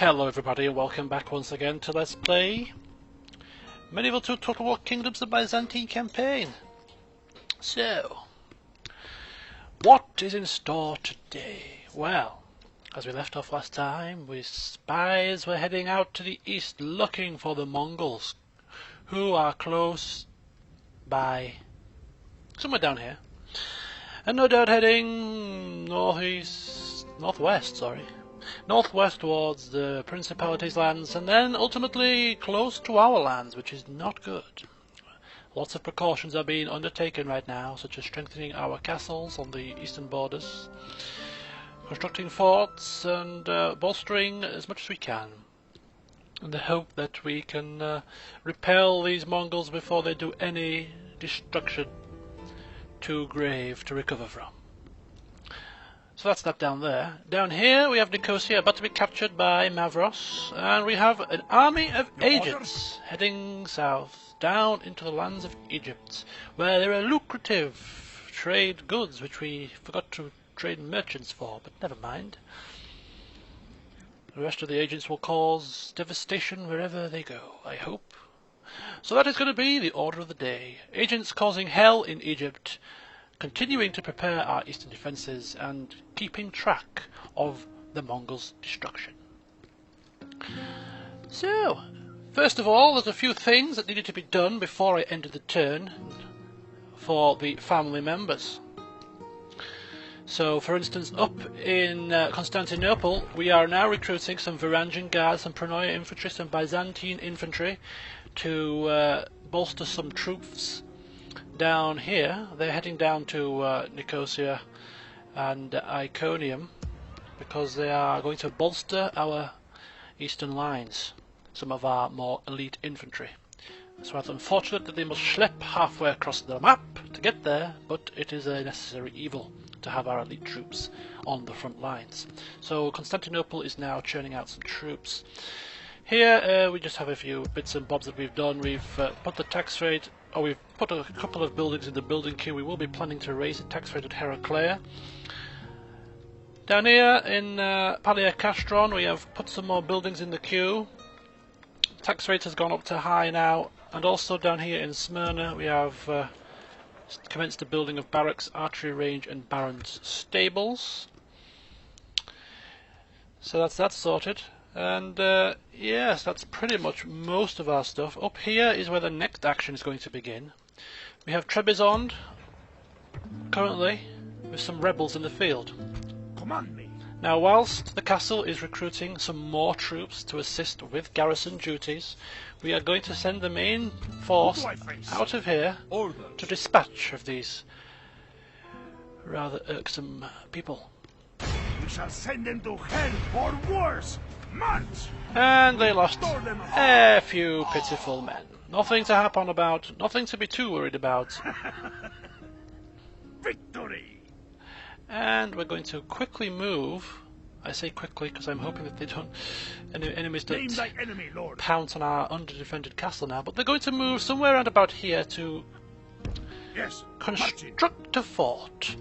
Hello everybody and welcome back once again to Let's Play Medieval 2 Total War Kingdoms, the Byzantine campaign. So, what is in store today? Well, as we left off last time, we spies were heading out to the east looking for the Mongols, who are close by, somewhere down here, and no doubt heading northwest towards the Principalities' lands, and then ultimately close to our lands, which is not good. Lots of precautions are being undertaken right now, such as strengthening our castles on the eastern borders, constructing forts, and bolstering as much as we can, in the hope that we can repel these Mongols before they do any destruction too grave to recover from. So that's that down there. Down here we have Nicosia about to be captured by Mavros, and we have an army of agents heading south, down into the lands of Egypt, where there are lucrative trade goods which we forgot to trade merchants for, but never mind. The rest of the agents will cause devastation wherever they go, I hope. So that is going to be the order of the day. Agents causing hell in Egypt, continuing to prepare our eastern defences, and keeping track of the Mongols' destruction. So, first of all, there's a few things that needed to be done before I ended the turn for the family members. So, for instance, up in Constantinople, we are now recruiting some Varangian guards, some Prenoia infantry, some Byzantine infantry to bolster some troops down here. They're heading down to Nicosia and Iconium because they are going to bolster our eastern lines, some of our more elite infantry. It's rather unfortunate that they must schlep halfway across the map to get there, but it is a necessary evil to have our elite troops on the front lines. So Constantinople is now churning out some troops. Here we just have a few bits and bobs that we've done. We've put the tax rate, or we've put a couple of buildings in the building queue. We will be planning to raise the tax rate at Heraclea. Down here in Paliacastron we have put some more buildings in the queue. Tax rate has gone up to high now, and also down here in Smyrna we have commenced the building of barracks, archery range and barons' stables. So that's that sorted. And yes, that's pretty much most of our stuff. Up here is where the next action is going to begin. We have Trebizond currently with some rebels in the field. Command me. Now, whilst the castle is recruiting some more troops to assist with garrison duties, we are going to send the main force out of here to dispatch of these rather irksome people. We shall send them to hell or worse. Months. And they lost a few pitiful men. Nothing to happen about, nothing to be too worried about. Victory! And we're going to quickly move. I say quickly because I'm hoping that they don't, any enemies don't pounce on our under-defended castle now. But they're going to move somewhere around about here to construct a fort.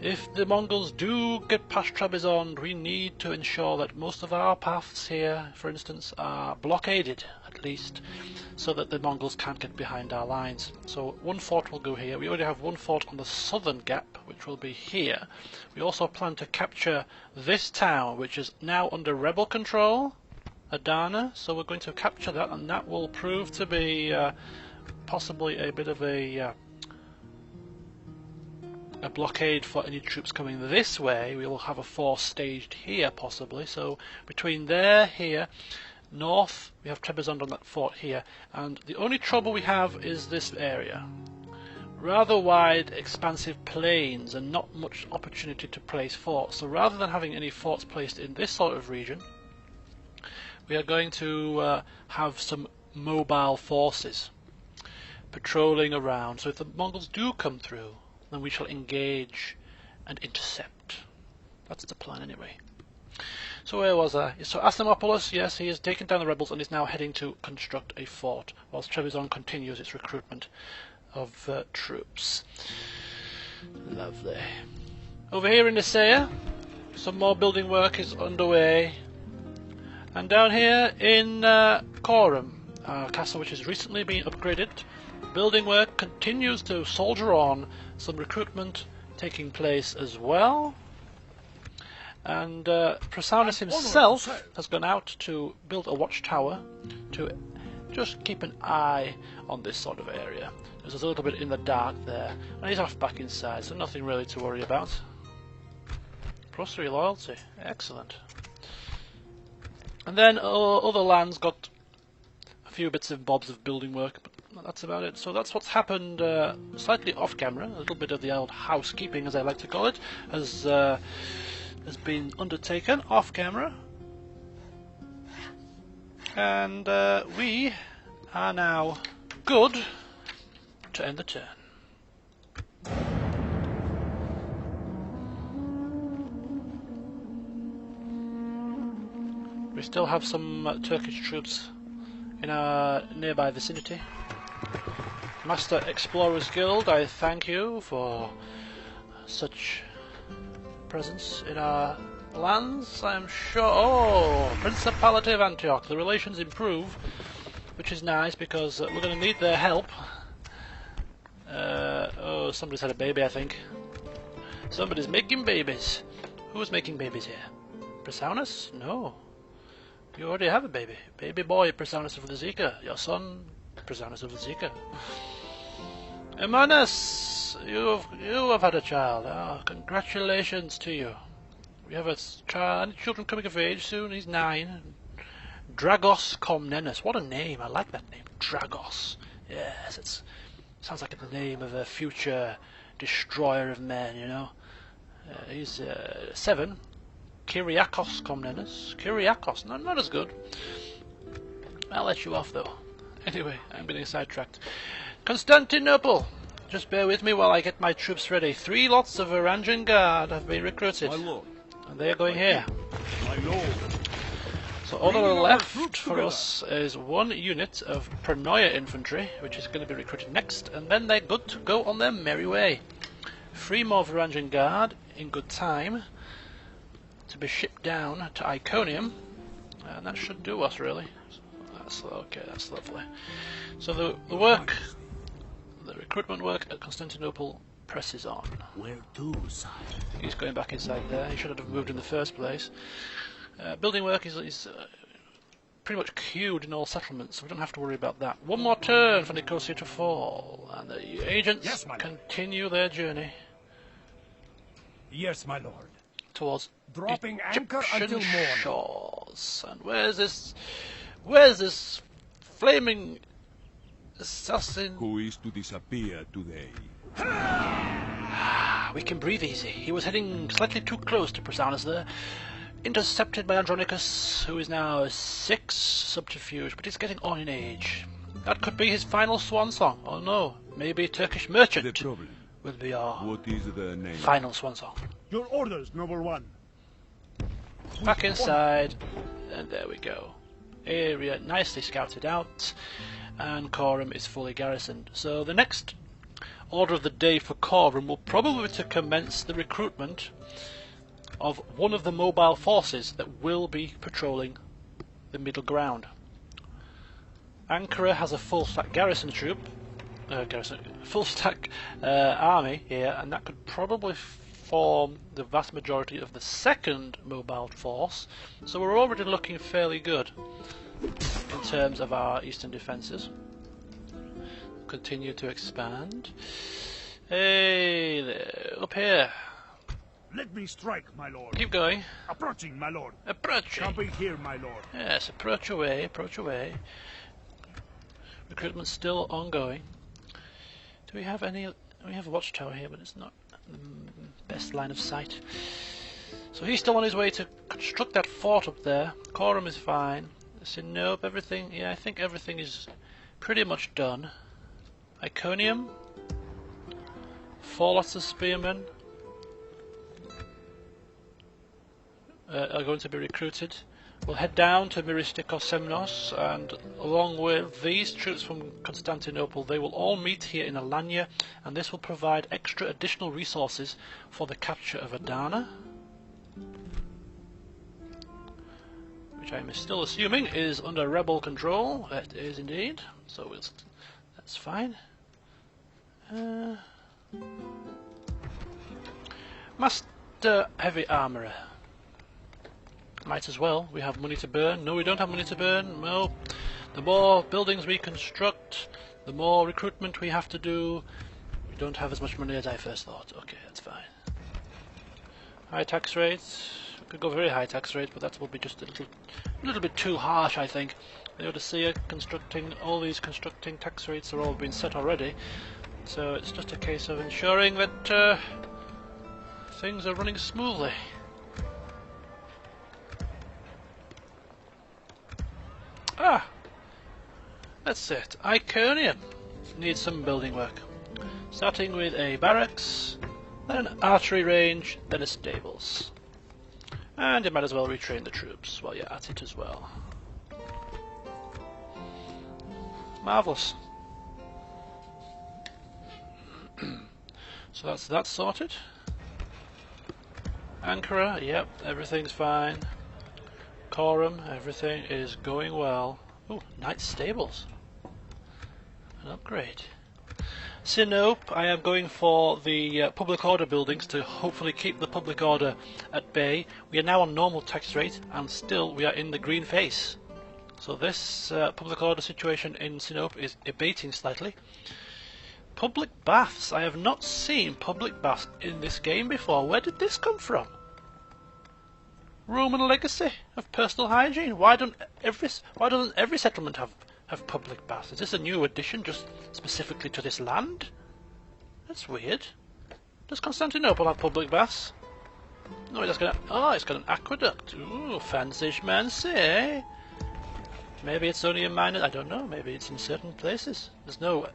If the Mongols do get past Trebizond, we need to ensure that most of our paths here, for instance, are blockaded, at least, so that the Mongols can't get behind our lines. So one fort will go here. We already have one fort on the southern gap, which will be here. We also plan to capture this town, which is now under rebel control, Adana, so we're going to capture that, and that will prove to be possibly a bit of a blockade for any troops coming this way. We will have a force staged here possibly, so between there, here, north we have Trebizond on that fort here, and the only trouble we have is this area. Rather wide expansive plains and not much opportunity to place forts, so rather than having any forts placed in this sort of region, we are going to have some mobile forces patrolling around, so if the Mongols do come through, then we shall engage and intercept. That's the plan anyway. So where was I? So Athamopolis, yes, he has taken down the rebels and is now heading to construct a fort, whilst Trebizond continues its recruitment of troops. Lovely. Over here in Nicaea, some more building work is underway. And down here in Corum, a castle which has recently been upgraded. Building work continues to soldier on, some recruitment taking place as well. And Prasaunus himself has gone out to build a watchtower to just keep an eye on this sort of area. There's a little bit in the dark there, and he's off back inside, so nothing really to worry about. +3 loyalty, excellent. And then other lands got a few bits and bobs of building work, but that's about it. So that's what's happened slightly off camera. A little bit of the old housekeeping, as I like to call it, has been undertaken off camera. And we are now good to end the turn. We still have some Turkish troops in our nearby vicinity. Master Explorers Guild, I thank you for such presence in our lands. I'm sure. Oh, Principality of Antioch. The relations improve, which is nice because we're going to need their help. Oh, somebody's had a baby, I think. Somebody's making babies. Who's making babies here? Prasaunus? No. You already have a baby. Baby boy, Prasaunus of the Zika. Your son, Prasaunus of the Zika. Emanus, you have had a child. Oh, congratulations to you. We have a child, children coming of age soon. He's 9. Dragos Komnenos. What a name! I like that name, Dragos. Yes, it sounds like the name of a future destroyer of men. You know. He's 7. Kyriakos Komnenos. Kyriakos, not as good. I'll let you off though. Anyway, I'm getting sidetracked. Constantinople! Just bear with me while I get my troops ready. 3 lots of Varangian Guard have been recruited. My lord. And they are going here. My lord. So all that are left for us is 1 unit of Pranoia infantry, which is going to be recruited next, and then they're good to go on their merry way. 3 more Varangian Guard in good time to be shipped down to Iconium, and that should do us really. That's okay, that's lovely. So the recruitment work at Constantinople presses on. Where to, sire? He's going back inside there. He shouldn't have moved in the first place. Building work is pretty much queued in all settlements, so we don't have to worry about that. 1 more turn for Nicosia to fall, and the agents continue their journey. Yes, my lord. Towards Dropping anchor until morning. shores. And where's this flaming assassin? Who is to disappear today? We can breathe easy. He was heading slightly too close to Prasaunus there. Intercepted by Andronicus, who is now 6 subterfuge, but he's getting on in age. That could be his final swan song. Oh no, maybe Turkish merchant The problem. will be our What is the name? final swan song. Your orders, noble one. Back inside, and there we go. Area nicely scouted out, and Corum is fully garrisoned. So the next order of the day for Corum will probably be to commence the recruitment of one of the mobile forces that will be patrolling the middle ground. Ankara has a full stack garrison troop, full stack army here, and that could probably form the vast majority of the second mobile force. So we're already looking fairly good in terms of our eastern defences. Continue to expand. Hey there, up here. Let me strike, my lord. Keep going. Approaching, my lord. Approaching. Jumping here, my lord. Yes, approach away, approach away. Recruitment's still ongoing. Do we have any? We have a watchtower here, but it's not the best line of sight. So he's still on his way to construct that fort up there. Corum is fine. Sinope, everything. Yeah, I think everything is pretty much done. Iconium. 4 lots of spearmen are going to be recruited. We'll head down to Myristikos Semnos, and along with these troops from Constantinople, they will all meet here in Alanya, and this will provide extra additional resources for the capture of Adana. which I'm still assuming is under rebel control. It is indeed, so that's fine. Master Heavy Armourer. Might as well. We have money to burn. No, we don't have money to burn. No. The more buildings we construct, the more recruitment we have to do. We don't have as much money as I first thought. Okay, that's fine. High tax rates. We could go very high tax rate, but that will be just a little bit too harsh, I think. The Odyssea all these constructing tax rates are all been set already. So it's just a case of ensuring that things are running smoothly. Ah! That's it. Iconium needs some building work. Starting with a barracks, then an archery range, then a stables. And you might as well retrain the troops while you're at it as well. Marvellous. So that's that sorted. Ankara, yep, everything's fine. Coram, everything is going well. Oh, nice stables. An upgrade. Sinope, I am going for the public order buildings to hopefully keep the public order at bay. We are now on normal tax rate and still we are in the green phase. So this public order situation in Sinope is abating slightly. Public baths. I have not seen public baths in this game before. Where did this come from? Roman legacy of personal hygiene. Why doesn't every settlement have public baths? Is this a new addition just specifically to this land? That's weird. Does Constantinople have public baths? No, it's got an aqueduct. Ooh, fancy schmancy, eh? Maybe it's only in minor. I don't know. Maybe it's in certain places. There's no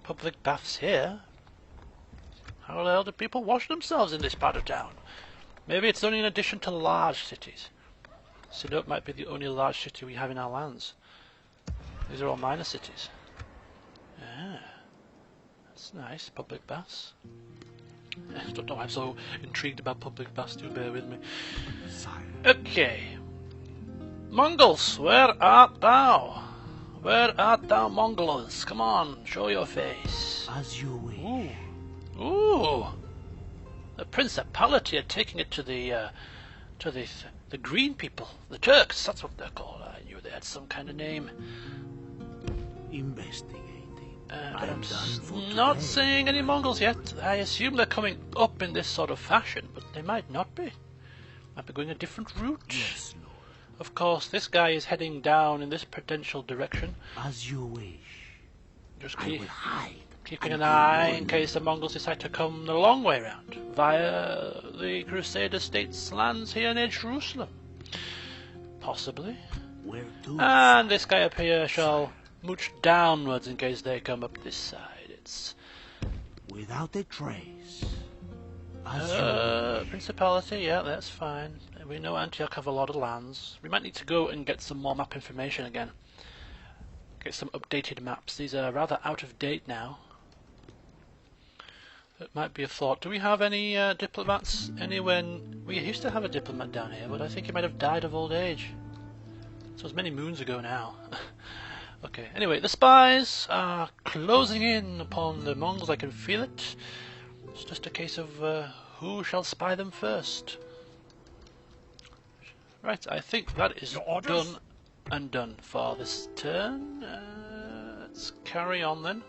public baths here. How the hell do people wash themselves in this part of town? Maybe it's only in addition to large cities. Sinope might be the only large city we have in our lands. These are all minor cities. Ah, that's nice. Public baths. I don't know why I'm so intrigued about public baths. Do bear with me. Okay. Mongols, where art thou? Where art thou, Mongols? Come on, show your face. As you wish. Ooh. Ooh. The Principality are taking it to the green people, the Turks. That's what they're called. I knew they had some kind of name. Investigating. I'm not seeing any Mongols yet. I assume they're coming up in this sort of fashion, but they might not be. Might be going a different route. Yes, Lord. Of course, this guy is heading down in this potential direction. As you wish. Just I will hide. keeping an eye in case the Mongols decide to come the long way round, via the Crusader states' lands here near Jerusalem. Possibly. Where to? And this guy up here shall mooch downwards in case they come up this side. It's without a trace. As you wish. Principality, yeah, that's fine. We know Antioch have a lot of lands. We might need to go and get some more map information again. Get some updated maps. These are rather out of date now. It might be a thought. Do we have any diplomats anywhere? We used to have a diplomat down here, but I think he might have died of old age. So it's many moons ago now. Okay, anyway, the spies are closing in upon the Mongols. I can feel it. It's just a case of who shall spy them first. Right, I think that is done and done for this turn. Let's carry on then.